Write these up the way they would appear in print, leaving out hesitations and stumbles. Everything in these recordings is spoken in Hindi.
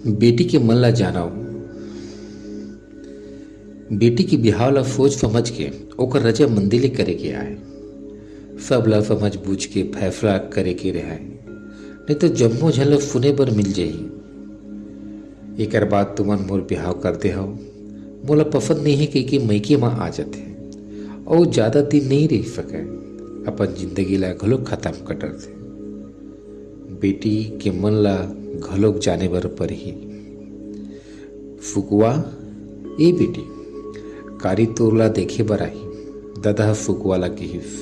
बेटी के मन ला जानाओ। बेटी के बिहाव ला सोच समझ के ओकर रजामंदी ले करे के आए। सब ला समझ बूझ के फैसला करे के रहे, नहीं तो जम्मो झन ला सुने बर मिल जाही। एकर बाद तुमन मोर बिहाव कर दे हव, मोला पसंद नहीं है कि मइके में आ जाते और ज्यादा दिन नहीं रह सके, अपन जिंदगी ला घलोक खत्म कर डरते। बेटी के मन ला घलोक जाने बर परही। फुकुआ, ए बेटी कारी तोरला देखे बर आही। दादा फुकुआ ला कहिस।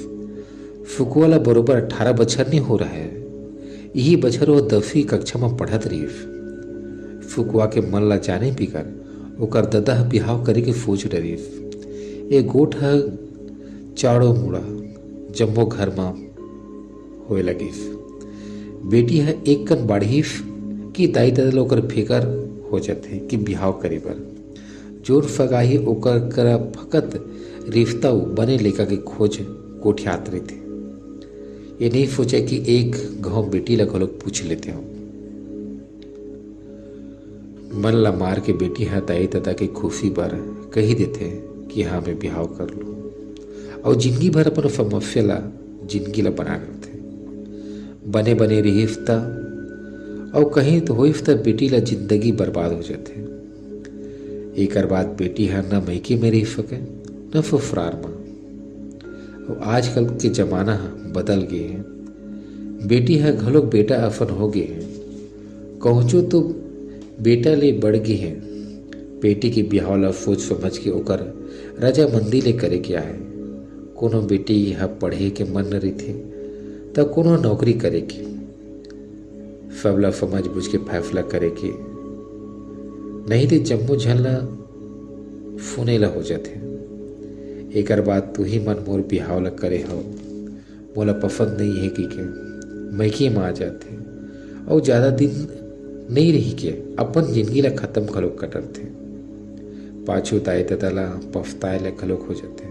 फुकुआ ला बरोबर 18 बछर नहीं हो रहा है। यही बछर वो 10वीं कक्षा में पढ़त रहीस। फुकुआ के मन ला जाने बिगर ओकर दादा बिहाव करे के सोच रहीस। ए गोठ ह चाड़ो मुड़ा जम्मो घर में होए लगिस। बेटी है एक कन बाढ़ीस कि दाई दादा ओकर फिकर हो जाते कि बिहाव करे बर। जोर फगाही ओकर करा फकत रिश्ता बने लेका के खोज कोठियात रहे थे। ये नहीं सोचा कि एक गाँव बेटी ला घलोक पूछ लेते हो। मन ला मार के बेटी है दाई दादा के खुशी बर कही देते कि हाँ मैं बिहाव कर लूँ और जिंदगी भर अपन समस्या ला जिंदगी ला बना करते बने बने रिश्ता और कहीं तो हो बेटी ला जिंदगी बर्बाद हो जाते। एक बाद बेटी है न मैके में रह सके न ससुराल में। और आजकल के जमाना बदल गए हैं। बेटी है घलोक बेटा अपन हो गए हैं। कहूँचो तो बेटा ले बढ़ गए हैं। बेटी के बिहाव ला सोच समझ के ओकर रजामंदी ले करे के आए। कोनो बेटी यह पढ़े के मन न रही थे तो कोनो नौकरी करे के। सबला समझ बुझ के फैसला करे के, नहीं तो जम्मू झलना सुने ला हो जाते। एक बाद तू ही मन मोर बिहाव ला करे हो, मोला पसंद नहीं है कि के मैके में आ जाते और ज़्यादा दिन नहीं रही के अपन जिंदगी ला खत्म खलोक कर डरते। पाछू ताए तला पछताए ला खलोक हो जाते।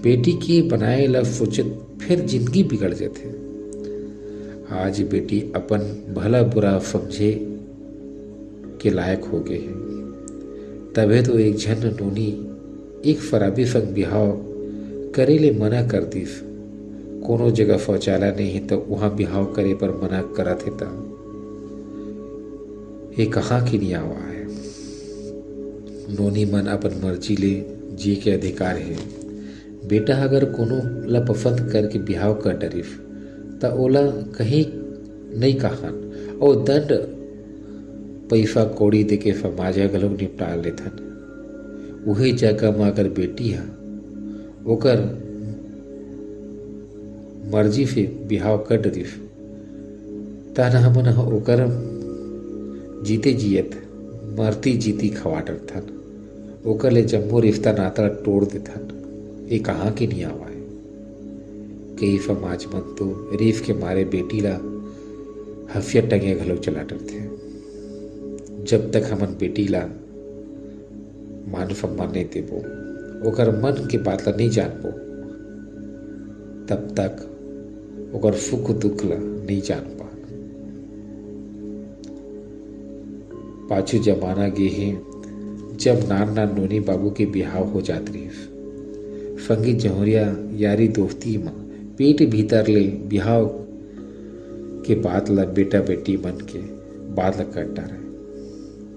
बेटी की बनाए ला सोचत फिर जिंदगी बिगड़ जाते। आज बेटी अपन भला बुरा समझे के लायक हो गए हैं। तबे तो एक झन नोनी एक फराबी संग बिहाव करे ले मना कर दीस। कोनो जगह शौचालय नहीं है तो वहां बिहाव करे पर मना करा थे। ये कहाँ की नहीं आवा है। नोनी मन अपन मर्जी ले जी के अधिकार है। बेटा अगर कोनो ला पसंद करके बिहाव कर डरिफ तो ओला कहीं नहीं कहन और दंड पैसा कौड़ी दे के समाज घलोक निपटा लेथन। वही जगह में अगर बेटी है ओकर मर्जी से बिहाव कर डरिफ तन हमन ओकर जीते जियत मरती जीती खवा डरथन। ओकर ले जम्मो रिश्ता नाता तोड़ देथन। ये कहाँ के नहीं आवा है। कई समाज मन तो रीफ के मारे बेटी ला हफिया टंगे घलोक चला डरते। जब तक हमन बेटी ला मान सम्मान नहीं देबो, ओकर मन के बात ला नहीं जानबो, तब तक ओकर सुख दुख ला नहीं जान पा। पाछू जमाना गे है जब नान नान नोनी बाबू के बिहाव हो जात रही। संगी जौहरिया यारी दोस्ती में पेट भीतर ले बिहाव के बात ला बेटा बेटी मन के बात ला कर डारे।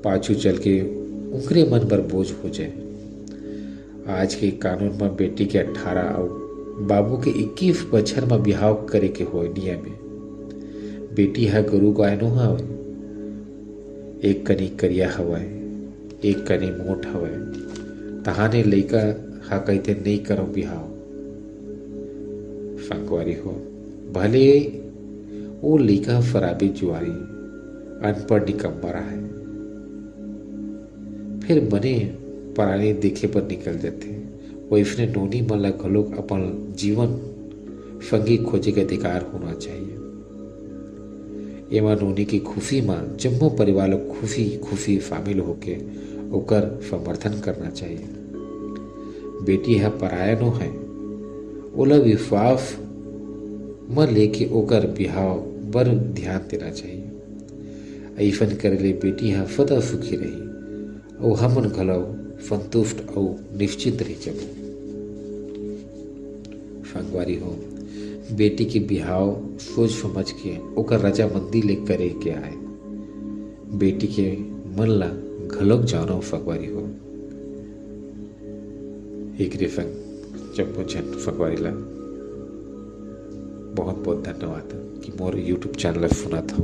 पाछू चल के उनके मन पर बोझ हो जाए। आज के कानून में बेटी के 18 और बाबू के 21 बछर में बिहाव करे के हो नियम में। बेटी है गुरु गायनो हवे, एक कनी करिया हवय एक कनी मोट हवय। तहाने लइका हा कहते नहीं करो बिहाव। संगवारी हो भले वो लइका फराबी जुआरी अनपढ़ निकम्मा है, फिर बने पराने देखे पर निकल जाते। वैसने नोनी मन ला घलोक अपन जीवन संगी खोजे के अधिकार होना चाहिए। एमा नोनी की खुशी में जम्मो परिवार लोग खुशी खुशी शामिल होके ओकर समर्थन करना चाहिए। बेटी है पराया नो है, ओला विश्वास में लेके ओकर बिहाव बर ध्यान देना चाहिए। ऐसन करेले बेटी हाँ फतह सुखी रही और हमन घलो संतुष्ट और निश्चिंत रही जब संगवारी हो बेटी के बिहाव सोच समझ के ओकर रजामंदी ले करे के आए बेटी के मन ला घलोक जानो फगवारी हो एक संग जब जन फगवारी ला बहुत बहुत धन्यवाद कि मोर यूट्यूब चैनल सुना था।